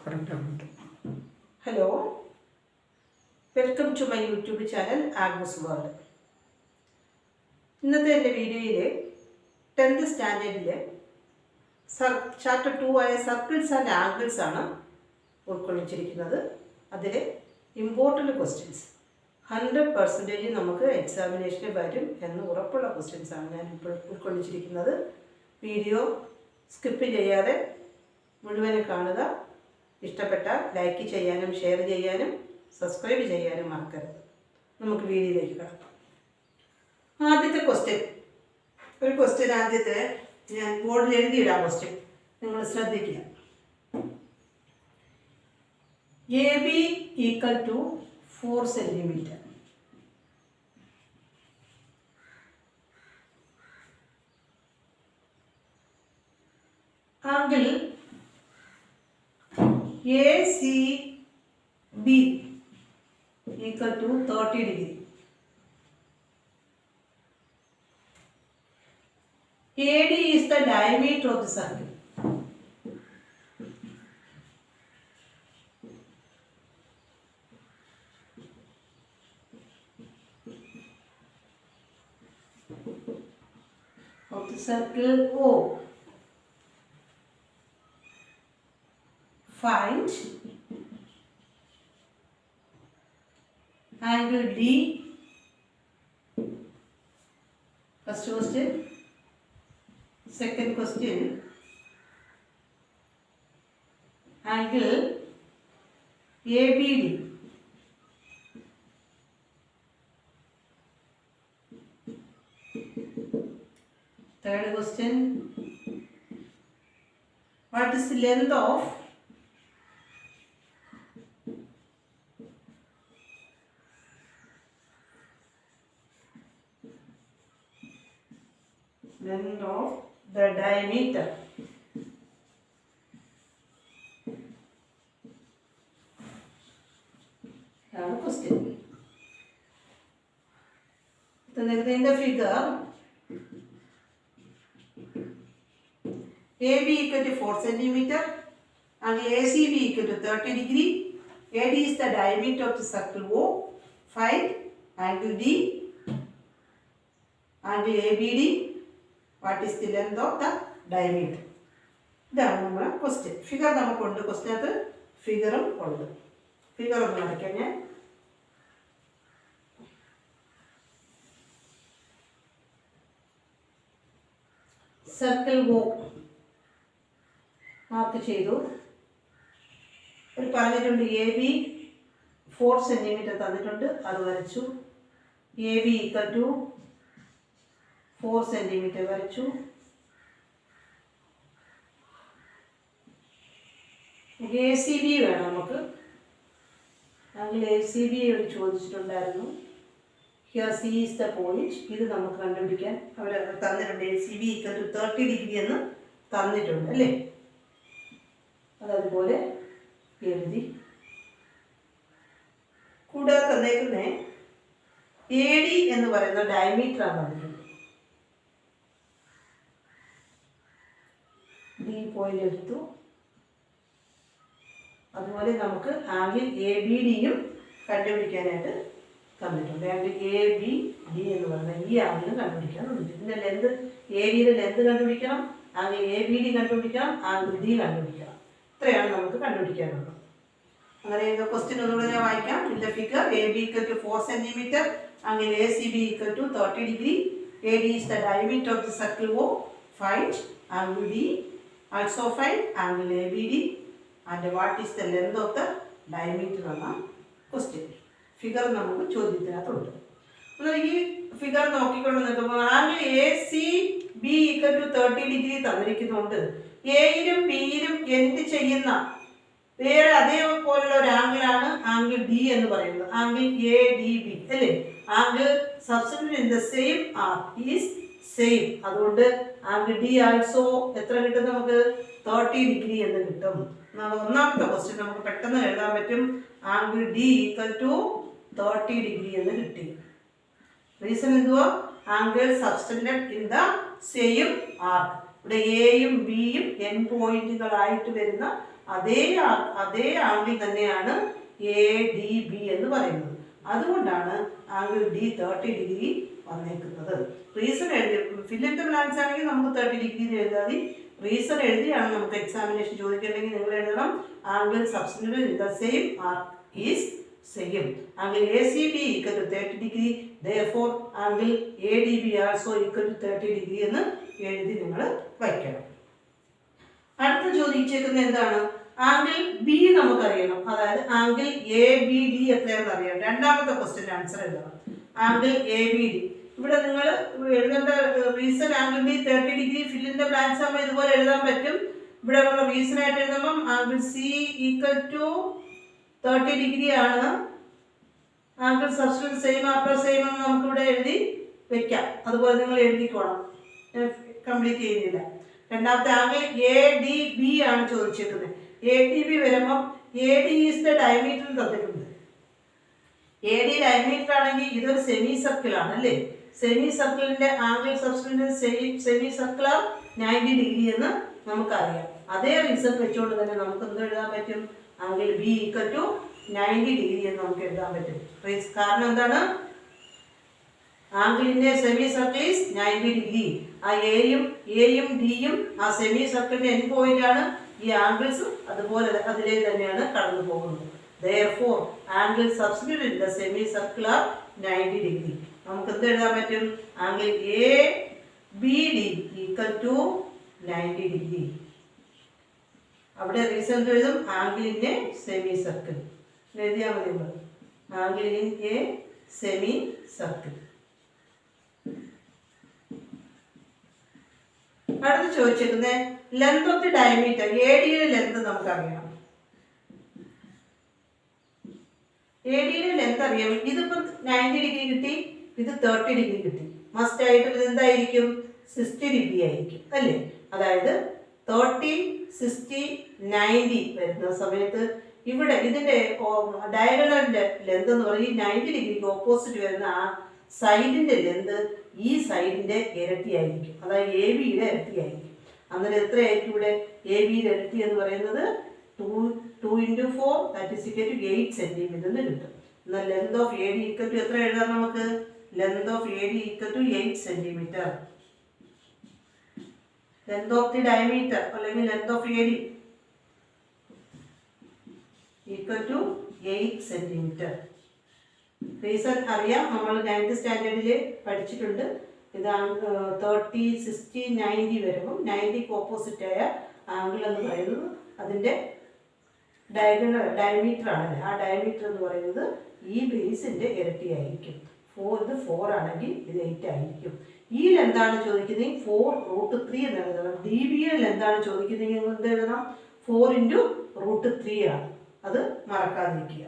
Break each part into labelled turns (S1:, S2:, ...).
S1: Hello, welcome to my YouTube channel Agnes World. ഇന്നത്തെ എൻ്റെ വീഡിയോയിൽ 10th സ്റ്റാൻഡേർഡിലെ ചാപ്റ്റർ 2 ആയ സർക്കിൾസ് ആൻഡ് ആംഗിൾസ് ആണ് ഉൾക്കൊള്ളിച്ചിരിക്കുന്നത്. അതിലെ ഇമ്പോർട്ടൻ്റ് ക്വസ്റ്റ്യൻസ് 100% നമുക്ക് എക്സാമിനേഷന് വരും എന്ന് ഉറപ്പുള്ള ക്വസ്റ്റ്യൻസ് ആണ് ഞാൻ ഇപ്പോൾ ഉൾക്കൊള്ളിച്ചിരിക്കുന്നത്. വീഡിയോ സ്കിപ്പ് ചെയ്യാതെ മുഴുവനും കാണുക. ഇഷ്ടപ്പെട്ടാൽ ലൈക്ക് ചെയ്യാനും ഷെയർ ചെയ്യാനും സബ്സ്ക്രൈബ് ചെയ്യാനും മറക്കരുത്. നമുക്ക് വീഡിയോയിലേക്ക് കടക്കാം. ആദ്യത്തെ ക്വസ്റ്റ്യൻ ആദ്യത്തെ ഞാൻ ബോർഡിൽ എഴുതിയിടാം. ക്വസ്റ്റ്യൻ നിങ്ങൾ ശ്രദ്ധിക്കുക. AB = 4 cm. Angle ACB = 30 degree. AD is the diameter of the circle. Of the circle O. Find angle D. First question. Second question. Angle ABD. Third question. What is the length of the diameter? Question. Then in the figure, AB = 4 cm, angle ACB = 30 degree. AD is the diameter of the circle O. Find angle D, angle ABD. What is the length of the diameter? ഇതാണ് നമ്മുടെ question. Figure നമുക്കുണ്ട്. ക്വസ്റ്റ്യനകത്ത് ഫിഗറും ഉണ്ട്. Figure ഒന്ന് വരയ്ക്കാം ഞാൻ. Circle O mark ചെയ്തു. ഒരു പറഞ്ഞിട്ടുണ്ട് AB 4 cm തന്നിട്ടുണ്ട്. അത് വരച്ചു. AB = 4 cm വരച്ചു. ACB വേണം നമുക്ക്. അങ്ങനെ ACB ചോദിച്ചിട്ടുണ്ടായിരുന്നു. Here C is the point. ഇത് നമുക്ക് കണ്ടുപിടിക്കാൻ അവർ തന്നിട്ടുണ്ട്. ACB = 30 degree എന്ന് തന്നിട്ടുണ്ട് അല്ലേ. അതതുപോലെ എഴുതി. കൂടാതെ തന്നേക്കുന്ന AD എന്ന് പറയുന്ന ഡയമീറ്റർ ആണ് തന്നിട്ടുണ്ട്. D പോയിന്റ് എടുത്തു. അതുപോലെ നമുക്ക് ആംഗിൾ ABDയും കണ്ടുപിടിക്കാനായിട്ട് തന്നിട്ടുണ്ട്. ആംഗിൾ ABD എന്ന് പറഞ്ഞാൽ ഈ ആംഗിൾ കണ്ടുപിടിക്കാൻ തന്നിട്ടുണ്ട്. ഇതിൻ്റെ ലെന്ത് ABയുടെ ലെന്ത് കണ്ടുപിടിക്കണം, ആംഗിൾ ABD കണ്ടുപിടിക്കണം, ആംഗിൾ D കണ്ടുപിടിക്കണം. ഇത്രയാണ് നമുക്ക് കണ്ടുപിടിക്കാനുള്ളത്. അങ്ങനെ ക്വസ്റ്റ്യൻ ഒന്നുകൂടെ ഞാൻ വായിക്കാം. In the figure AB = 4 cm, angle ACB = 30 degree. AD is the diameter of the circle O. Find angle D. Also find angle ABD and what is the length of the diameter എന്ന question. Figure നമുക്ക് ചോദ്യത്തിനകത്തുണ്ട്. അപ്പോൾ ഈ figure നോക്കിക്കൊണ്ട് നിൽക്കുമ്പോൾ angle ACB = 30 degree തന്നിരിക്കുന്നുണ്ട്. എയിലും ബിയിലും end ചെയ്യുന്ന വേറെ അതേപോലുള്ള ഒരു ആംഗിളാണ് ആംഗിൾ D എന്ന് പറയുന്നത്. ആംഗിൾ ADB അല്ലേ. Angle subtend in the same arc is same. അതുകൊണ്ട് ആംഗിൾ D ആൾസോ എത്ര കിട്ടും നമുക്ക്? 30 degree എന്ന് കിട്ടും. ഒന്നാമത്തെ ക്വസ്റ്റ്യൻ നമുക്ക് പെട്ടെന്ന് എഴുതാൻ പറ്റും. ആംഗിൾ D = 30 degree എന്ന് കിട്ടി. റീസൺ എന്തുവാ? Angle subtend in the same arc. ഇവിടെ എയും ബിയും എൻ പോയിന്റുകളായിട്ട് വരുന്ന അതേ ആംഗിൾ തന്നെയാണ് എ ഡി ബി എന്ന് പറയുന്നത്. അതുകൊണ്ടാണ് ആംഗിൾ ഡി 30 ഡിഗ്രി വന്നേക്കുന്നത്. റീസൺ എഴുതി ഫിൽ ഇൻ ദ ബ്ലാങ്ക്സ് ആണെങ്കിൽ നമുക്ക് 30 ഡിഗ്രി എഴുതാതി. റീസൺ എഴുതിയാണ് നമുക്ക് എക്സാമിനേഷൻ ചോദിക്കണമെങ്കിൽ നിങ്ങൾ എഴുതണം angle substantive in the same arc is same. Angle A C B equal to 30 degree, therefore angle A D B also equal to 30 degree എന്ന് എഴുതി നിങ്ങൾ വയ്ക്കണം. അടുത്ത ചോദിച്ചേക്കുന്നത് എന്താണ്? ആംഗിൾ ബി നമുക്കറിയണം. അതായത് ആംഗിൾ എ ബി ഡി എത്രയാണെന്ന് അറിയാം. രണ്ടാമത്തെ ക്വസ്റ്റ്യൻ ആൻസർ എഴുതണം. ആംഗിൾ എ ബി ഡി ഇവിടെ നിങ്ങൾ എഴുതേണ്ട reason angle B 30 degree fill in the blanks ആകുമ്പോൾ ഇതുപോലെ എഴുതാൻ പറ്റും. ഇവിടെ നമ്മൾ റീസൺ ആയിട്ട് എഴുതുമ്പം angle C equal to 30 degree ആണ്. Angle substance same after same എന്ന് നമുക്ക് ഇവിടെ എഴുതി വെക്കാം. അതുപോലെ നിങ്ങൾ എഴുതിക്കോണം, കംപ്ലീറ്റ് ചെയ്യുന്നില്ല. രണ്ടാമത്തെ ആംഗിൾ എ ഡി ബി ആണ് ചോദിച്ചിരിക്കുന്നത്. എ ഡി ബി വരുമ്പം A D is the diameter തന്നിട്ടുണ്ട്. എ ഡി ഡയമീറ്റർ ആണെങ്കിൽ ഇതൊരു സെമി സർക്കിൾ ആണ് അല്ലേ. സെമി സർക്കിളിന്റെ ആംഗിൾ സബ്സ്റ്റൻസ് സെമി സർക്കിളർ 90 ഡിഗ്രി എന്ന് നമുക്കറിയാം. അതേ റീസൺ വെച്ചുകൊണ്ട് തന്നെ നമുക്ക് എന്ത് എഴുതാൻ പറ്റും? Angle B equal to 90 degree എന്ന് നമുക്ക് എഴുതാൻ പറ്റും. കാരണം എന്താണ്? ആംഗിളിന്റെ സെമി സർക്കിൾ ഈസ് 90 ഡിഗ്രി. ആ എയും ഡിയും ആ സെമി സർക്കിളിന്റെ എൻ പോയിന്റ് ആണ്. ഈ ആംഗിൾസ് അതുപോലെ അതിലേ തന്നെയാണ് കടന്നു പോകുന്നത്. therefore angle substantive in the semi circle are 90 degree. നമുക്ക് എന്ത് എഴുതാൻ പറ്റും? Angle A B D equal to 90 degree. അവിടെ റീസൺ എഴുതും ആംഗിളിന്റെ സെമി സർക്കിൾ എഴുതിയാൽ മതി. Angle in a semi circle. അടുത്ത് ചോദിച്ചിരിക്കുന്നത് length of the diameter. A ഡിയുടെ ലെങ്ത് നമുക്കറിയണം. എ ഡിയുടെ ലെങ്ത് അറിയാം. ഇതിപ്പോൾ 90 ഡിഗ്രി കിട്ടി, ഇത് 30 ഡിഗ്രി കിട്ടി. മസ്റ്റ് ആയിട്ട് ഇത് എന്തായിരിക്കും? 60 ഡിഗ്രി ആയിരിക്കും അല്ലേ. അതായത് 30, 60, 90 വരുന്ന സമയത്ത് ഇവിടെ ഇതിന്റെ ഡയഗണലിന്റെ ലെന്ത് എന്ന് പറയുന്നത് ഈ 90 ഡിഗ്രിക്ക് ഓപ്പോസിറ്റ് വരുന്ന ആ സൈഡിന്റെ ലെന്ത് ഈ സൈഡിന്റെ ഇരട്ടിയായിരിക്കും. അതായത് എ ബിയുടെ ഇരട്ടിയായിരിക്കും. അന്നേരം എത്രയായിരിക്കും ഇവിടെ? എ ബിയുടെ ഇരട്ടി എന്ന് പറയുന്നത് 2 into 4 that is equal to 8 centimetre എന്ന് കിട്ടും. എന്നാൽ length of A D equal to എത്ര എഴുതാം നമുക്ക്? Length of A D equal to 8 centimetre. Length of the diameter അല്ലെങ്കിൽ length of A D equal to 8 centimetre. Reason അറിയാം, നമ്മൾ 9th സ്റ്റാൻഡേർഡിൽ പഠിച്ചിട്ടുണ്ട്. ഇത് 30, 60, 90 വരുമ്പോൾ 90ക്ക് ഓപ്പോസിറ്റ് ആയ ആംഗിൾ എന്ന് പറയുന്നത് അതിൻ്റെ ഡയമീറ്റർ ആണല്ലേ. ആ ഡയമീറ്റർ എന്ന് പറയുന്നത് ഈ ബേസിൻ്റെ ഇരട്ടിയായിരിക്കും. ഇത് 4 ആണെങ്കിൽ ഇത് 8 ആയിരിക്കും. ഈ ലെന്താണ് ചോദിക്കുന്നത് 4√3 എന്ന് എഴുതണം. ഡി ബി എൽ എന്താണ് ചോദിക്കുന്നത് എന്ത് എഴുതണം? 4 into √3 ആണ്. അത് മറക്കാതിരിക്കുക.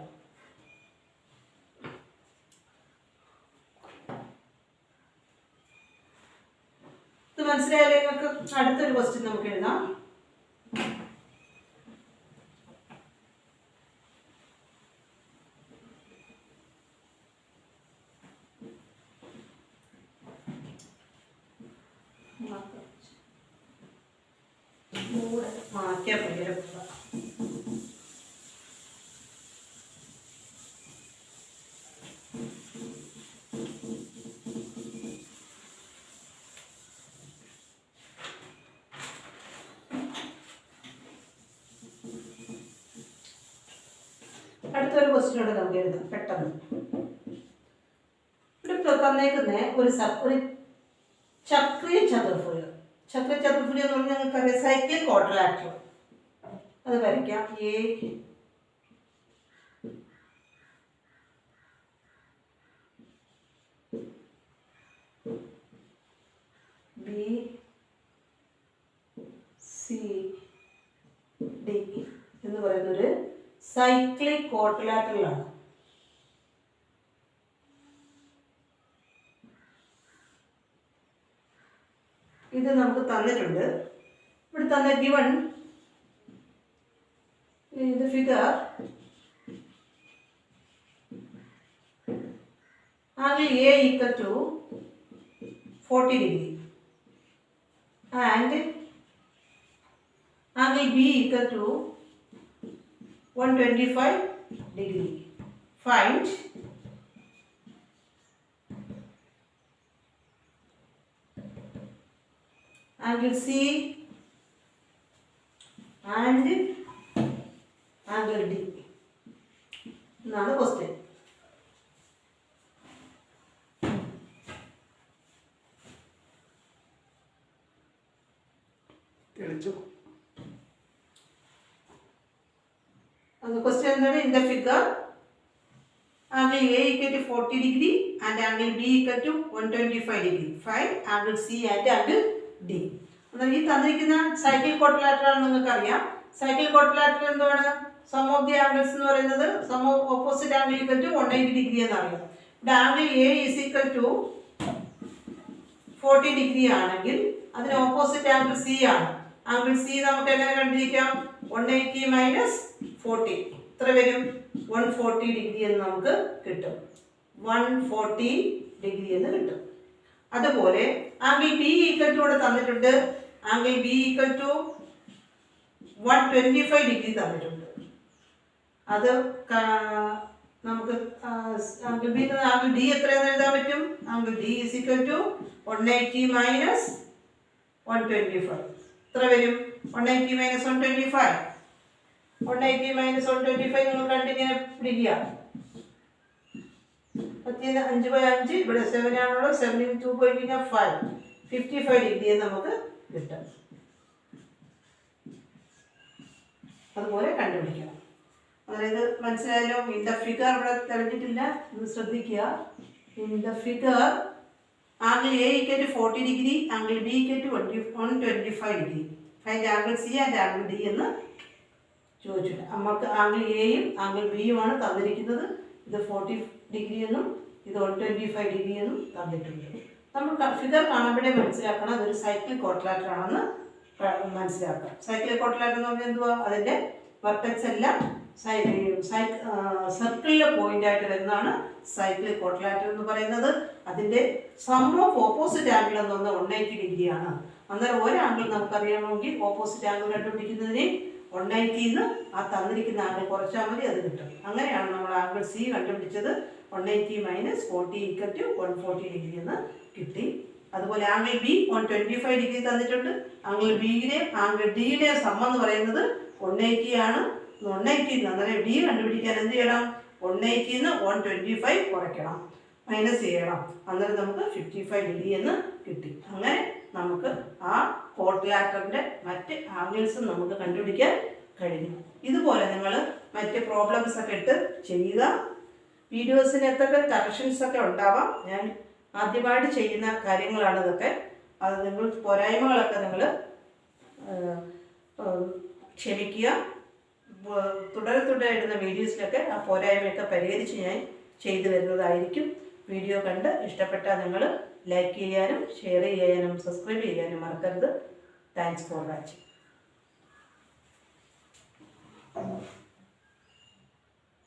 S1: ഇത് മനസ്സിലായാലേ നിങ്ങൾക്ക്? അടുത്തൊരു ക്വസ്റ്റ്യൻ നമുക്ക് എഴുതാം. മാറ്റിയാൽ ഭയങ്കര അടുത്തൊരു ക്വസ്റ്റ്യനോട് നമുക്ക് എഴുതാം പെട്ടെന്ന്. ഇവിടെ തന്നേക്കുന്ന ഒരു ചക്രീയ ചതുർഭുജം. ചക്രീയ ചതുർഭുജം എന്ന് പറഞ്ഞാൽ നിങ്ങൾക്കറിയാം സൈക്ലിക് ക്വാഡ്രിലാറ്ററൽ. അത് വരയ്ക്കാം. എ ബി സി ഡി എന്ന് പറയുന്നൊരു സൈക്ലിക് ക്വാഡ്രിലാറ്ററൽ ആണ്. ഇത് നമുക്ക് തന്നിട്ടുണ്ട്. ഇവിടെ തന്നെ ഗിവൺ ഇത് figure angle A equal to 40 degree and angle B equal to 125 degree. Find angle C and angle D. Another question. And the question is in the figure, angle A equal to 40 degree and angle B equal to 125 degree. Find angle C and angle D. എന്നാൽ ഈ തന്നിരിക്കുന്ന cycle quadrilateral ആണെന്ന് നിങ്ങൾക്ക് അറിയാം. Cyclic quadrilateral എന്താണ്? Sum of the angles എന്ന് പറയുന്നത് sum of opposite angle equal to 180 degree എന്നറിയാം. ഇവിടെ angle A is equal to 40 degree ആണെങ്കിൽ അതിന് ഓപ്പോസിറ്റ് ആംഗിൾ സി ആണ്. ആംഗിൾ സി നമുക്ക് എങ്ങനെ കണ്ടിരിക്കാം? 180 മൈനസ് 40 എത്ര വരും? 140 ഡിഗ്രി എന്ന് നമുക്ക് കിട്ടും. 140 ഡിഗ്രി എന്ന് കിട്ടും. അതുപോലെ ആംഗിൾ ബി ഈക്വൽ ടു ഇവിടെ തന്നിട്ടുണ്ട്. Angle B equal to 125 degree തന്നിട്ടുണ്ട്. അത് നമുക്ക് ആംഗിൾ ബി ആംഗിൾ ഡി എത്രയെന്ന് എഴുതാൻ പറ്റും? Angle D is equal to 180 minus 125 എത്ര വരും? 180 മൈനസ് 125 180 മൈനസ് 125 നിങ്ങൾ കണ്ടിങ്ങനെ പിടിക്കുക. 5/5 ഇവിടെ 7 ആണുള്ളത്. 7 × 2 പോയി കഴിഞ്ഞാൽ 5 55 ഡിഗ്രി നമുക്ക് കിട്ടും. അതുപോലെ കണ്ടുപിടിക്കണം. അതായത് മനസ്സിലായാലോ? ഇൻ ദ ഫിഗർ ഇവിടെ തെളിഞ്ഞിട്ടില്ല, ഇത് ശ്രദ്ധിക്കുക. In the figure angle A equal to 40 degree, angle B equal to 125 degree. Find angle C and angle D എന്ന് ചോദിച്ചിട്ടുണ്ട്. നമുക്ക് ആംഗിൾ എയും ആംഗിൾ ബിയുമാണ് തന്നിരിക്കുന്നത്. ഇത് 40 ഡിഗ്രി എന്നും ഇത് 125 ഡിഗ്രി എന്നും തന്നിട്ടുണ്ട്. നമ്മൾ ഫിഗർ കാണുമ്പോഴേ മനസ്സിലാക്കണം അതൊരു സൈക്കിൾ ക്വാഡ്രിലാറ്ററൽ ആണെന്ന് മനസ്സിലാക്കാം. സൈക്കിൾ ക്വാഡ്രിലാറ്ററൽ എന്ന് പറഞ്ഞാൽ എന്തുവാ? അതിൻ്റെ വെർട്ടെക്സ് എല്ലാം സർക്കിളിലെ പോയിന്റ് ആയിട്ട് വരുന്നതാണ് സൈക്കിൾ ക്വാഡ്രിലാറ്ററൽ എന്ന് പറയുന്നത്. അതിൻ്റെ സം ഓഫ് ഓപ്പോസിറ്റ് ആംഗിൾ എന്ന് പറഞ്ഞാൽ 180 ഡിഗ്രിയാണ്. അന്നേരം ഒരു ആംഗിൾ നമുക്കറിയണമെങ്കിൽ ഓപ്പോസിറ്റ് ആംഗിൾ കണ്ടുപിടിക്കുന്നതിന് 180 ആ തന്നിരിക്കുന്ന ആംഗിൾ കുറച്ചാൽ മതി, അത് കിട്ടും. അങ്ങനെയാണ് നമ്മൾ ആംഗിൾ സി കണ്ടുപിടിച്ചത്. 180 മൈനസ് 40 ഈക്വൽ ടു 140 ഡിഗ്രി എന്ന് കിട്ടി. അതുപോലെ ആംഗിൾ ബി 125 ഡിഗ്രി തന്നിട്ടുണ്ട്. ആംഗിൾ ബിയുടെയും ആംഗിൾ ഡിയുടെയും സം എന്ന് പറയുന്നത് 180 ആണ്. 180 അന്നേരം ഡി കണ്ടുപിടിക്കാൻ എന്ത് ചെയ്യണം? 180 125 കുറയ്ക്കണം, മൈനസ് ചെയ്യണം. അന്നേരം നമുക്ക് 55 ഡിഗ്രി എന്ന് കിട്ടി. അങ്ങനെ നമുക്ക് ആ ക്വാഡ്രിലാറ്ററലിൻ്റെ മറ്റ് ആംഗിൾസും നമുക്ക് കണ്ടുപിടിക്കാൻ കഴിഞ്ഞു. ഇതുപോലെ നിങ്ങൾ മറ്റ് പ്രോബ്ലംസ് ഒക്കെ ഇട്ട് ചെയ്യുക. വീഡിയോസിന് എന്തൊക്കെ കറക്ഷൻസ് ഒക്കെ ഉണ്ടാവാം. ഞാൻ ആദ്യമായിട്ട് ചെയ്യുന്ന കാര്യങ്ങളാണ് ഇതൊക്കെ. അത് നിങ്ങൾ പോരായ്മകളൊക്കെ നിങ്ങൾ ക്ഷമിക്കുക. തുടരെ ഇടുന്ന വീഡിയോസിലൊക്കെ ആ പോരായ്മയൊക്കെ പരിഹരിച്ച് ഞാൻ ചെയ്തു വരുന്നതായിരിക്കും. വീഡിയോ കണ്ട് ഇഷ്ടപ്പെട്ടാൽ നിങ്ങൾ ലൈക്ക് ചെയ്യാനും ഷെയർ ചെയ്യാനും സബ്സ്ക്രൈബ് ചെയ്യാനും മറക്കരുത്. Thanks for watching.